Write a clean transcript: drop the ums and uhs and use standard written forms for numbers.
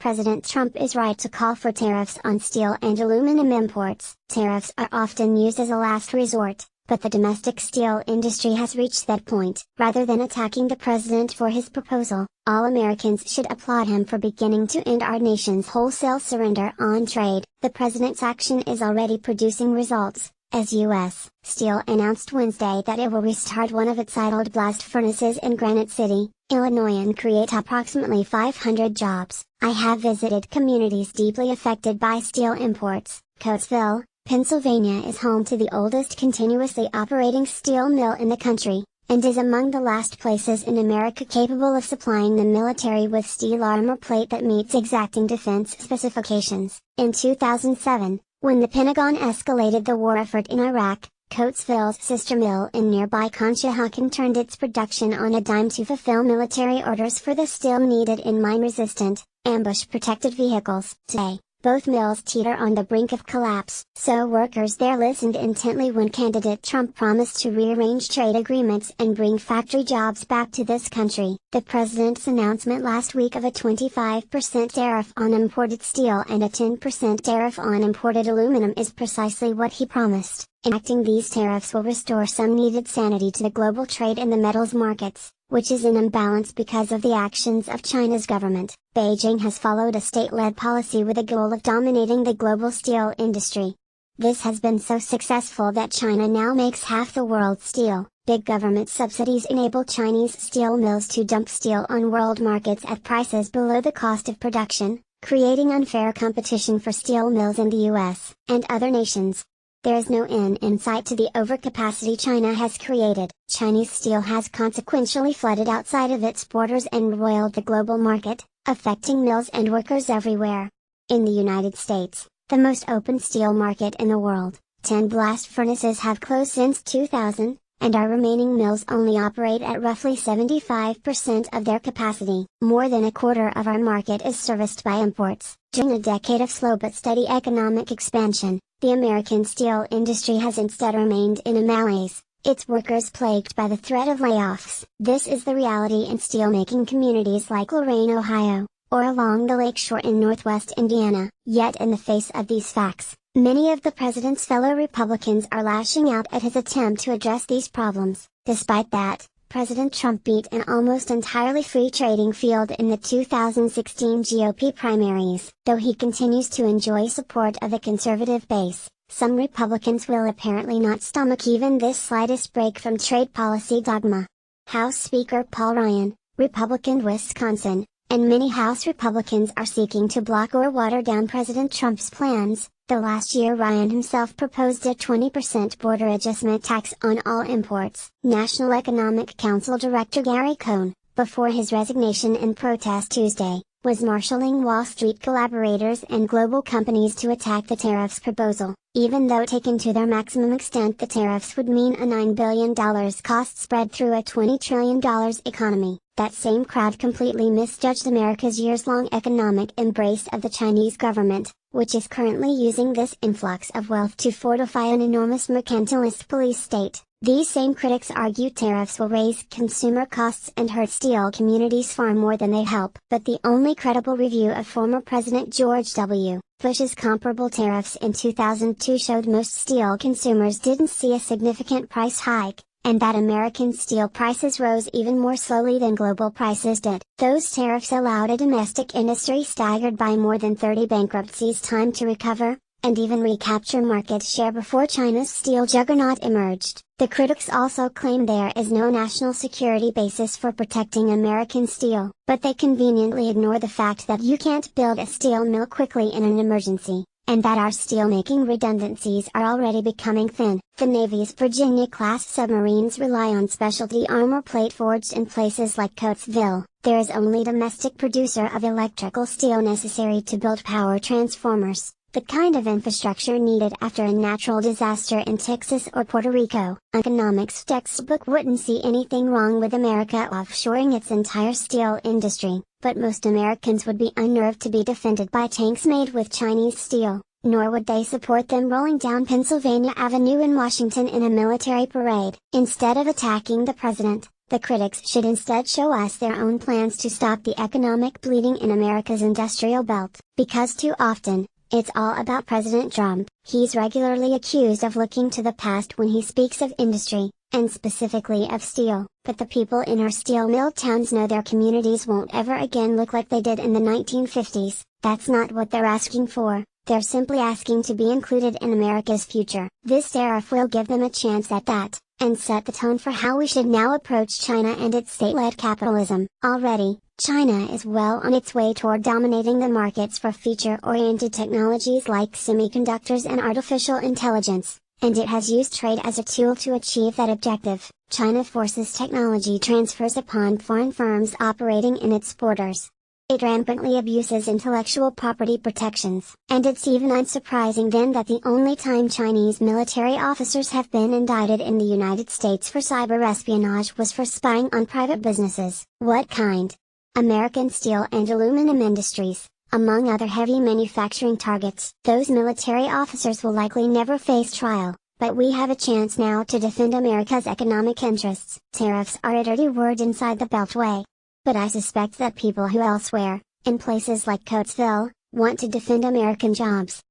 President Trump is right to call for tariffs on steel and aluminum imports. Tariffs are often used as a last resort, but the domestic steel industry has reached that point. Rather than attacking the president for his proposal, all Americans should applaud him for beginning to end our nation's wholesale surrender on trade. The president's action is already producing results, as U.S. Steel announced Wednesday that it will restart one of its idled blast furnaces in Granite City, Illinois, and create approximately 500 jobs. I have visited communities deeply affected by steel imports. Coatesville, Pennsylvania is home to the oldest continuously operating steel mill in the country, and is among the last places in America capable of supplying the military with steel armor plate that meets exacting defense specifications. In 2007, when the Pentagon escalated the war effort in Iraq, Coatesville's sister mill in nearby Conshohocken turned its production on a dime to fulfill military orders for the steel needed in mine-resistant, ambush-protected vehicles. Today, both mills teeter on the brink of collapse. So workers there listened intently when candidate Trump promised to rearrange trade agreements and bring factory jobs back to this country. The president's announcement last week of a 25% tariff on imported steel and a 10% tariff on imported aluminum is precisely what he promised. Enacting these tariffs will restore some needed sanity to the global trade in the metals markets, which is in imbalance because of the actions of China's government. Beijing has followed a state-led policy with a goal of dominating the global steel industry. This has been so successful that China now makes half the world's steel. Big government subsidies enable Chinese steel mills to dump steel on world markets at prices below the cost of production, creating unfair competition for steel mills in the US and other nations. There is no end in sight to the overcapacity China has created. Chinese steel has consequentially flooded outside of its borders and roiled the global market, affecting mills and workers everywhere. In the United States, the most open steel market in the world, 10 blast furnaces have closed since 2000, and our remaining mills only operate at roughly 75% of their capacity. More than a quarter of our market is serviced by imports. During a decade of slow but steady economic expansion, the American steel industry has instead remained in a malaise, its workers plagued by the threat of layoffs. This is the reality in steelmaking communities like Lorain, Ohio, or along the lakeshore in northwest Indiana. Yet in the face of these facts, many of the president's fellow Republicans are lashing out at his attempt to address these problems. Despite that, President Trump beat an almost entirely free trading field in the 2016 GOP primaries. Though he continues to enjoy support of the conservative base, some Republicans will apparently not stomach even this slightest break from trade policy dogma. House Speaker Paul Ryan, Republican Wisconsin, and many House Republicans are seeking to block or water down President Trump's plans, though last year Ryan himself proposed a 20% border adjustment tax on all imports. National Economic Council Director Gary Cohn, before his resignation in protest Tuesday, was marshalling Wall Street collaborators and global companies to attack the tariffs proposal. Even though taken to their maximum extent, the tariffs would mean a $9 billion cost spread through a $20 trillion economy. That same crowd completely misjudged America's years-long economic embrace of the Chinese government, which is currently using this influx of wealth to fortify an enormous mercantilist police state. These same critics argue tariffs will raise consumer costs and hurt steel communities far more than they help. But the only credible review of former President George W. Bush's comparable tariffs in 2002 showed most steel consumers didn't see a significant price hike, and that American steel prices rose even more slowly than global prices did. Those tariffs allowed a domestic industry staggered by more than 30 bankruptcies time to recover, and even recapture market share before China's steel juggernaut emerged. The critics also claim there is no national security basis for protecting American steel, but they conveniently ignore the fact that you can't build a steel mill quickly in an emergency, and that our steelmaking redundancies are already becoming thin. The Navy's Virginia-class submarines rely on specialty armor plate forged in places like Coatesville. There is only domestic producer of electrical steel necessary to build power transformers, the kind of infrastructure needed after a natural disaster in Texas or Puerto Rico. Economics textbook wouldn't see anything wrong with America offshoring its entire steel industry, but most Americans would be unnerved to be defended by tanks made with Chinese steel, nor would they support them rolling down Pennsylvania Avenue in Washington in a military parade. Instead of attacking the president, The critics should instead show us their own plans to stop the economic bleeding in America's industrial belt, because too often, it's all about President Trump. He's regularly accused of looking to the past when he speaks of industry, and specifically of steel. But the people in our steel mill towns know their communities won't ever again look like they did in the 1950s. That's not what they're asking for. They're simply asking to be included in America's future. This tariff will give them a chance at that, and set the tone for how we should now approach China and its state-led capitalism. Already, China is well on its way toward dominating the markets for feature-oriented technologies like semiconductors and artificial intelligence, and it has used trade as a tool to achieve that objective. China forces technology transfers upon foreign firms operating in its borders. It rampantly abuses intellectual property protections. And it's even unsurprising then that the only time Chinese military officers have been indicted in the United States for cyber espionage was for spying on private businesses. What kind? American steel and aluminum industries, among other heavy manufacturing targets. Those military officers will likely never face trial, but we have a chance now to defend America's economic interests. Tariffs are a dirty word inside the Beltway. But I suspect that people who elsewhere, in places like Coatesville, want to defend American jobs.